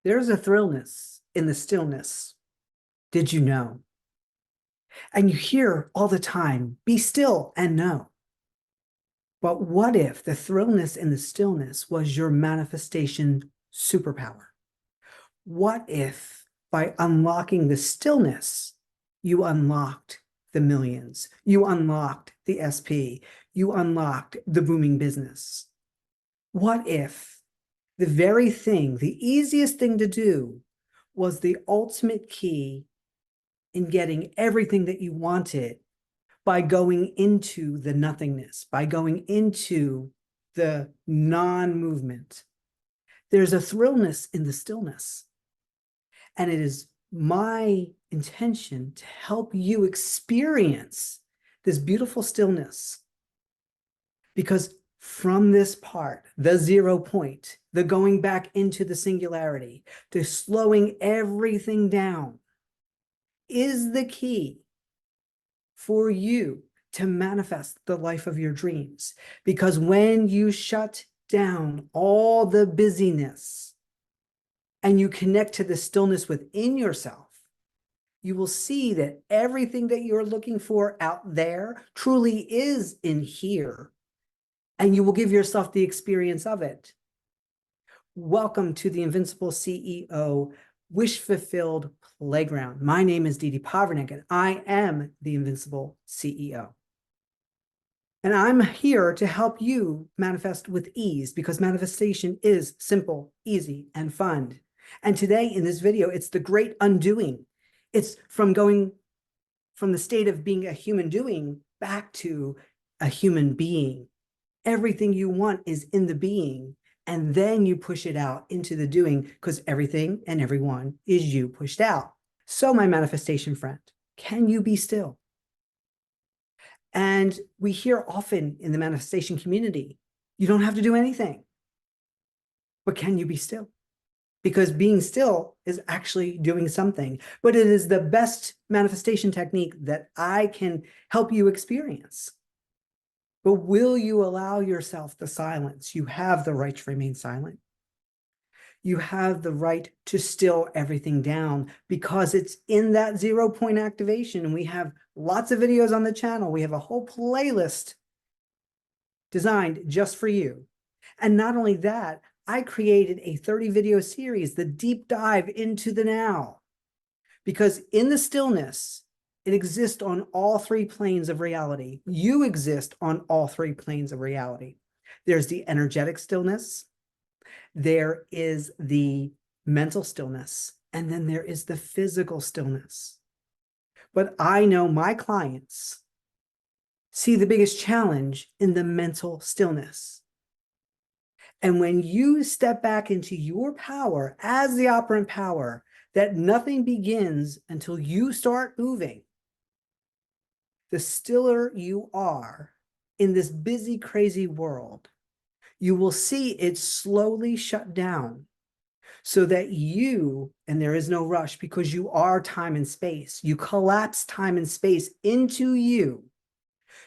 There's a thrillness in the stillness. Did you know? And you hear all the time, be still and know. But what if the thrillness in the stillness was your manifestation superpower? What if by unlocking the stillness, you unlocked the millions, you unlocked the SP, you unlocked the booming business? What if the very thing, the easiest thing to do, was the ultimate key in getting everything that you wanted by going into the nothingness, by going into the non-movement? There's a thrillness in the stillness. And it is my intention to help you experience this beautiful stillness. Because from this part, the 0 point, the going back into the singularity, the slowing everything down, is the key for you to manifest the life of your dreams. Because when you shut down all the busyness and you connect to the stillness within yourself, you will see that everything that you're looking for out there truly is in here, and you will give yourself the experience of it. Welcome to the Invincible CEO Wish Fulfilled Playground. My name is Dede Powerniak, and I am the Invincible CEO. And I'm here to help you manifest with ease, because manifestation is simple, easy, and fun. And today in this video, it's the great undoing. It's from going from the state of being a human doing back to a human being. Everything you want is in the being, and then you push it out into the doing, because everything and everyone is you pushed out. So my manifestation friend, can you be still? And we hear often in the manifestation community, you don't have to do anything, but can you be still? Because being still is actually doing something, but it is the best manifestation technique that I can help you experience. But will you allow yourself the silence? You have the right to remain silent. You have the right to still everything down, because it's in that 0 point activation. And we have lots of videos on the channel. We have a whole playlist designed just for you. And not only that, I created a 30 video series, the deep dive into the now, because in the stillness, it exists on all 3 planes of reality. You exist on all 3 planes of reality. There's the energetic stillness, there is the mental stillness, and then there is the physical stillness. But I know my clients see the biggest challenge in the mental stillness. And when you step back into your power as the operant power, that nothing begins until you start moving, the stiller you are in this busy, crazy world, you will see it slowly shut down, so that you, and there is no rush, because you are time and space, you collapse time and space into you,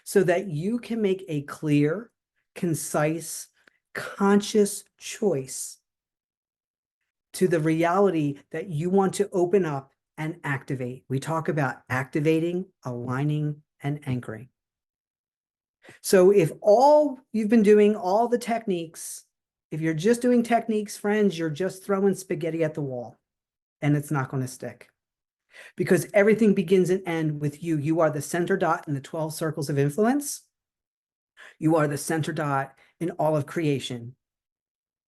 so that you can make a clear, concise, conscious choice to the reality that you want to open up and activate. We talk about activating, aligning, and anchoring. So if all you've been doing, all the techniques, if you're just doing techniques, friends, you're just throwing spaghetti at the wall, and it's not going to stick. Because everything begins and ends with you. You are the center dot in the 12 circles of influence. You are the center dot in all of creation.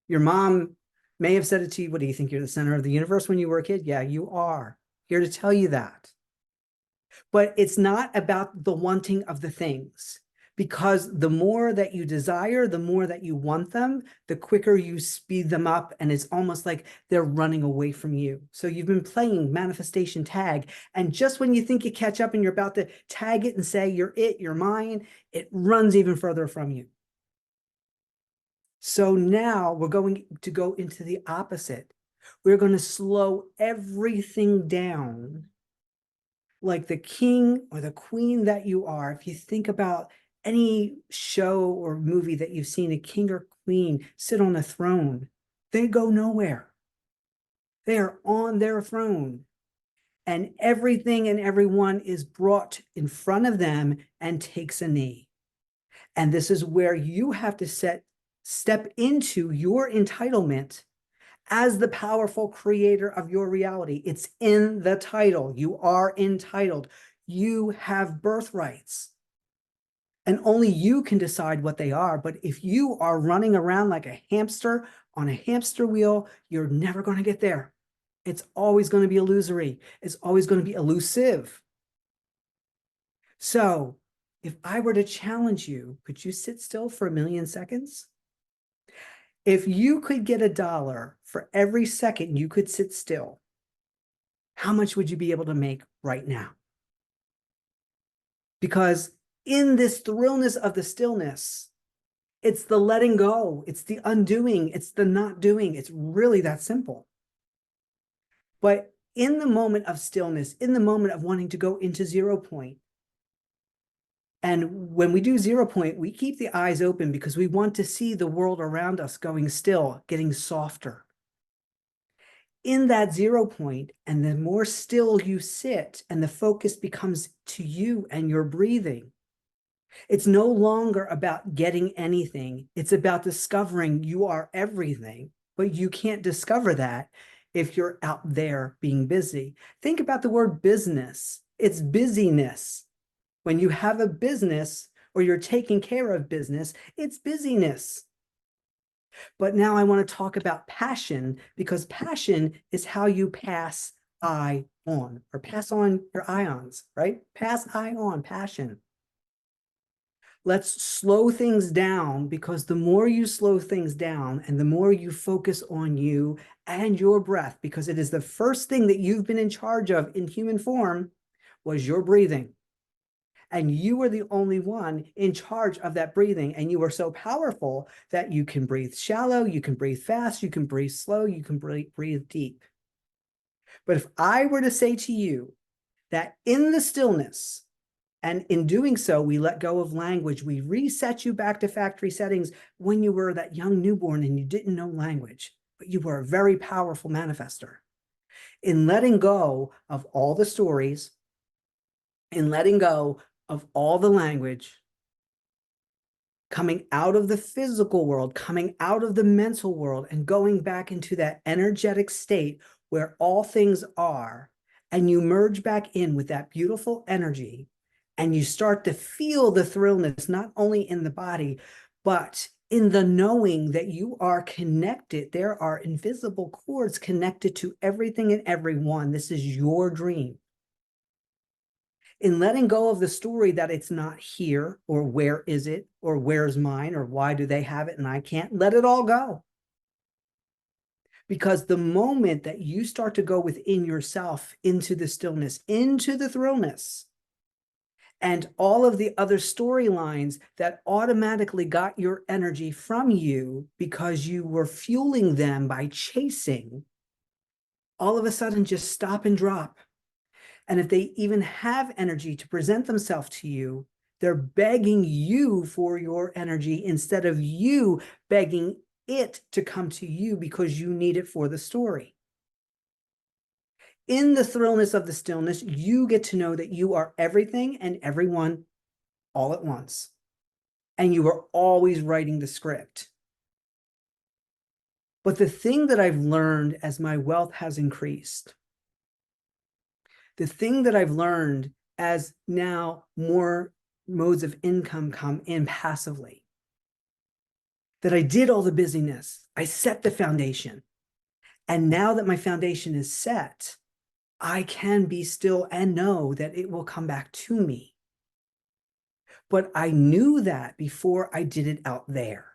Your mom may have said it to you. What do you think? You're the center of the universe when you were a kid? Yeah, you are. Here to tell you that. But it's not about the wanting of the things, because the more that you desire, the more that you want them, the quicker you speed them up. And it's almost like they're running away from you. So you've been playing manifestation tag. And just when you think you catch up and you're about to tag it and say, you're it, you're mine, it runs even further from you. So now we're going to go into the opposite. We're going to slow everything down, like the king or the queen that you are. If you think about any show or movie that you've seen, a king or queen sit on a throne, they go nowhere. They are on their throne, and everything and everyone is brought in front of them and takes a knee. And this is where you have to step into your entitlement as the powerful creator of your reality. It's in the title. You are entitled. You have birthrights. And only you can decide what they are. But if you are running around like a hamster on a hamster wheel, you're never going to get there. It's always going to be illusory. It's always going to be elusive. So if I were to challenge you, could you sit still for 1,000,000 seconds? If you could get $1 for every second you could sit still, how much would you be able to make right now? Because in this thrillness of the stillness, it's the letting go, it's the undoing, it's the not doing. It's really that simple. But in the moment of stillness, in the moment of wanting to go into 0 point, and when we do 0 point, we keep the eyes open because we want to see the world around us going still, getting softer. In that 0 point, and the more still you sit and the focus becomes to you and your breathing, it's no longer about getting anything. It's about discovering you are everything, but you can't discover that if you're out there being busy. Think about the word business. It's busyness. When you have a business or you're taking care of business, it's busyness. But now I want to talk about passion, because passion is how you pass I on, or pass on your ions, right? Pass I on, passion. Let's slow things down, because the more you slow things down and the more you focus on you and your breath, because it is the first thing that you've been in charge of in human form, was your breathing. And you are the only one in charge of that breathing. And you are so powerful that you can breathe shallow, you can breathe fast, you can breathe slow, you can breathe deep. But if I were to say to you that in the stillness, and in doing so, we let go of language, we reset you back to factory settings when you were that young newborn and you didn't know language, but you were a very powerful manifester. In letting go of all the stories, in letting go of all the language, coming out of the physical world, coming out of the mental world, and going back into that energetic state where all things are, and you merge back in with that beautiful energy, and you start to feel the thrillness, not only in the body, but in the knowing that you are connected. There are invisible cords connected to everything and everyone. This is your dream. In letting go of the story that it's not here, or where is it, or where's mine, or why do they have it and I can't, let it all go. Because the moment that you start to go within yourself into the stillness, into the thrillness, and all of the other storylines that automatically got your energy from you because you were fueling them by chasing, all of a sudden just stop and drop. And if they even have energy to present themselves to you, they're begging you for your energy instead of you begging it to come to you because you need it for the story. In the thrillness of the stillness, you get to know that you are everything and everyone all at once. And you are always writing the script. But the thing that I've learned as my wealth has increased, the thing that I've learned as now more modes of income come in passively, that I did all the busyness, I set the foundation. And now that my foundation is set, I can be still and know that it will come back to me. But I knew that before I did it out there.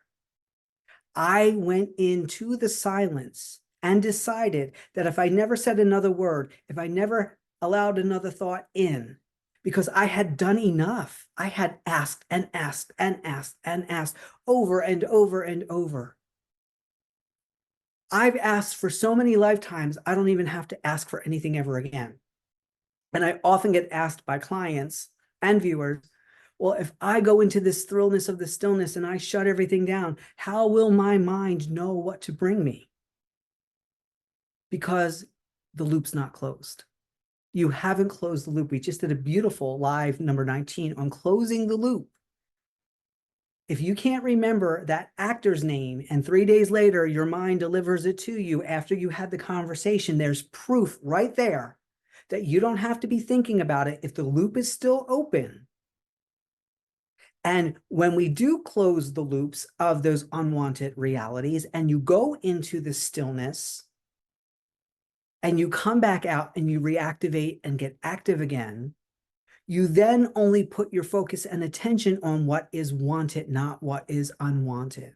I went into the silence and decided that if I never said another word, if I never allowed another thought in, because I had done enough. I had asked and asked and asked and asked over and over and over. I've asked for so many lifetimes, I don't even have to ask for anything ever again. And I often get asked by clients and viewers, well, if I go into this thrillness of the stillness and I shut everything down, how will my mind know what to bring me? because the loop's not closed. You haven't closed the loop. We just did a beautiful live number 19 on closing the loop. If you can't remember that actor's name and 3 days later your mind delivers it to you after you had the conversation, there's proof right there that you don't have to be thinking about it if the loop is still open. And when we do close the loops of those unwanted realities and you go into the stillness and you come back out and you reactivate and get active again, you then only put your focus and attention on what is wanted, not what is unwanted.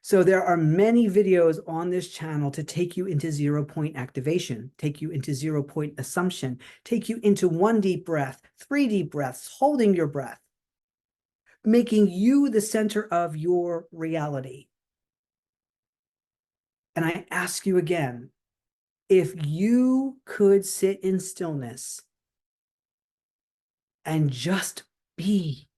So there are many videos on this channel to take you into 0-point activation, take you into 0-point assumption, take you into 1 deep breath, 3 deep breaths, holding your breath, making you the center of your reality. And I ask you again, if you could sit in stillness and just be,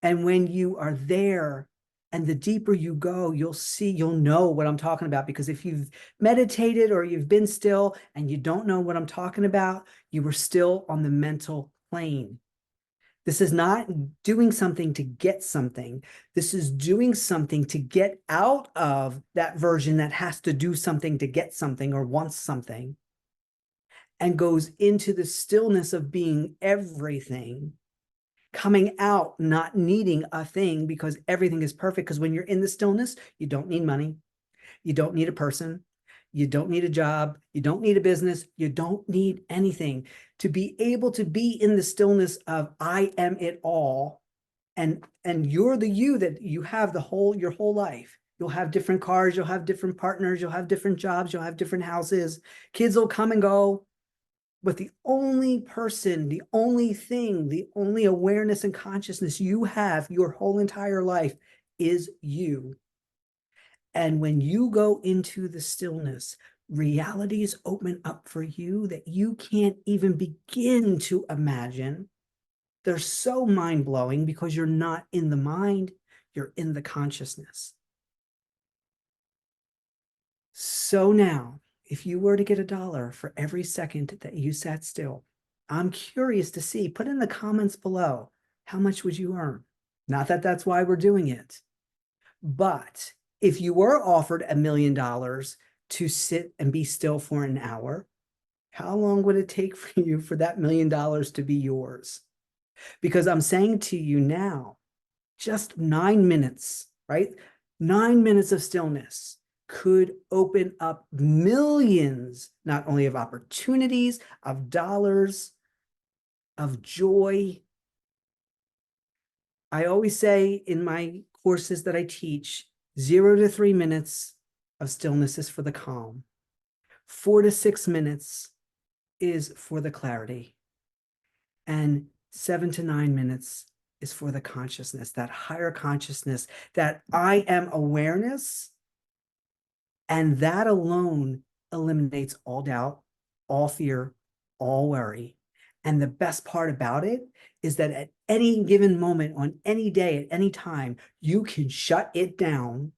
and when you are there, and the deeper you go, you'll know what I'm talking about. Because if you've meditated or you've been still and you don't know what I'm talking about, you were still on the mental plane. This is not doing something to get something. This is doing something to get out of that version that has to do something to get something or wants something, and goes into the stillness of being everything, coming out, not needing a thing because everything is perfect. Because when you're in the stillness, you don't need money. You don't need a person. You don't need a job. You don't need a business. You don't need anything to be able to be in the stillness of I am it all. And you're the you that you have your whole life. You'll have different cars. You'll have different partners. You'll have different jobs. You'll have different houses. Kids will come and go. But the only person, the only thing, the only awareness and consciousness you have your whole entire life is you. And when you go into the stillness, realities open up for you that you can't even begin to imagine. They're so mind-blowing because you're not in the mind, you're in the consciousness. So now, if you were to get $1 for every second that you sat still, I'm curious to see, put in the comments below, how much would you earn? Not that that's why we're doing it, but if you were offered $1 million to sit and be still for an hour, how long would it take for you for that $1 million to be yours? Because I'm saying to you now, just 9 minutes, right? 9 minutes of stillness could open up millions, not only of opportunities, of dollars, of joy. I always say in my courses that I teach, 0 to 3 minutes of stillness is for the calm. 4 to 6 minutes is for the clarity. And 7 to 9 minutes is for the consciousness, that higher consciousness, that I am awareness. And that alone eliminates all doubt, all fear, all worry. And the best part about it is that at any given moment, on any day, at any time, you can shut it down,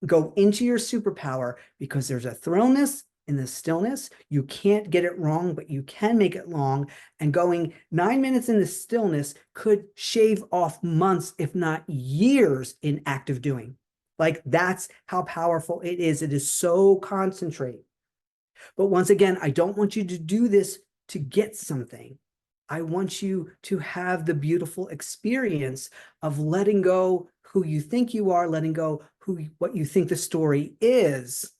go into your superpower, because there's a thrillness in the stillness. You can't get it wrong, but you can make it long. And going 9 minutes in the stillness could shave off months, if not years, in active doing. Like, that's how powerful it is. It is so concentrated. But once again, I don't want you to do this to get something. I want you to have the beautiful experience of letting go who you think you are, letting go what you think the story is,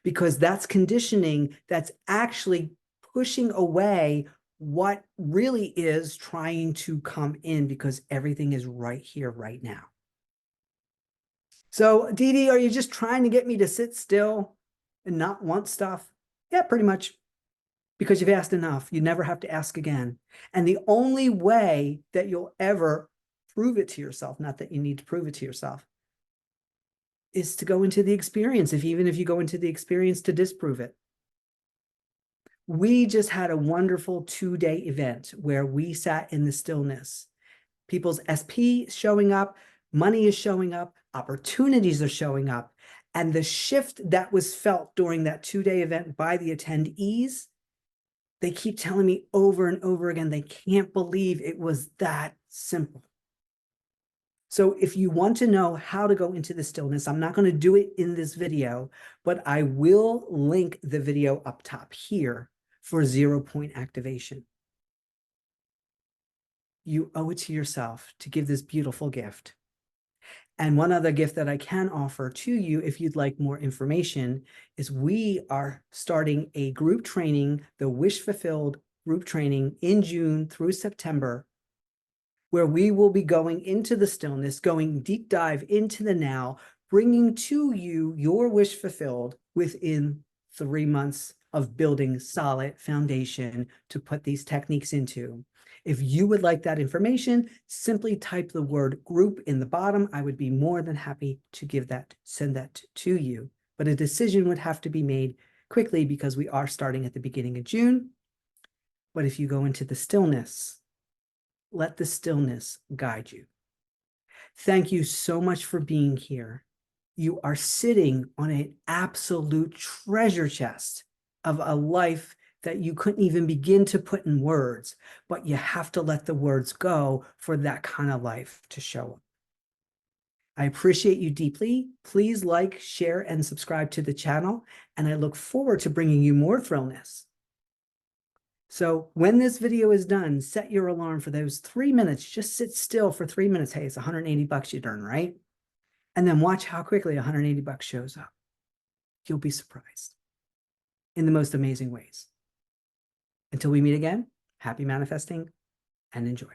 because that's conditioning. That's actually pushing away what really is trying to come in, because everything is right here, right now. So, Dede, are you just trying to get me to sit still and not want stuff? Yeah, pretty much. Because you've asked enough. You never have to ask again. And the only way that you'll ever prove it to yourself, not that you need to prove it to yourself, is to go into the experience, even if you go into the experience to disprove it. We just had a wonderful 2-day event where we sat in the stillness. People's SP is showing up, money is showing up, opportunities are showing up. And the shift that was felt during that 2-day event by the attendees, they keep telling me over and over again, they can't believe it was that simple. So if you want to know how to go into the stillness, I'm not going to do it in this video, but I will link the video up top here for 0-point activation. You owe it to yourself to give this beautiful gift. And one other gift that I can offer to you, if you'd like more information, is we are starting a group training, the Wish Fulfilled group training in June through September, where we will be going into the stillness, going deep dive into the now, bringing to you your wish fulfilled within 3 months of building solid foundation to put these techniques into. If you would like that information, simply type the word group in the bottom. I would be more than happy to send that to you. But a decision would have to be made quickly because we are starting at the beginning of June. But if you go into the stillness, let the stillness guide you. Thank you so much for being here. You are sitting on an absolute treasure chest of a life that you couldn't even begin to put in words, but you have to let the words go for that kind of life to show up. I appreciate you deeply. Please like, share, and subscribe to the channel, and I look forward to bringing you more thrillness. So when this video is done, set your alarm for those 3 minutes. Just sit still for 3 minutes. Hey, it's 180 bucks you'd earn, right? And then watch how quickly 180 bucks shows up. You'll be surprised in the most amazing ways. Until we meet again, happy manifesting and enjoy.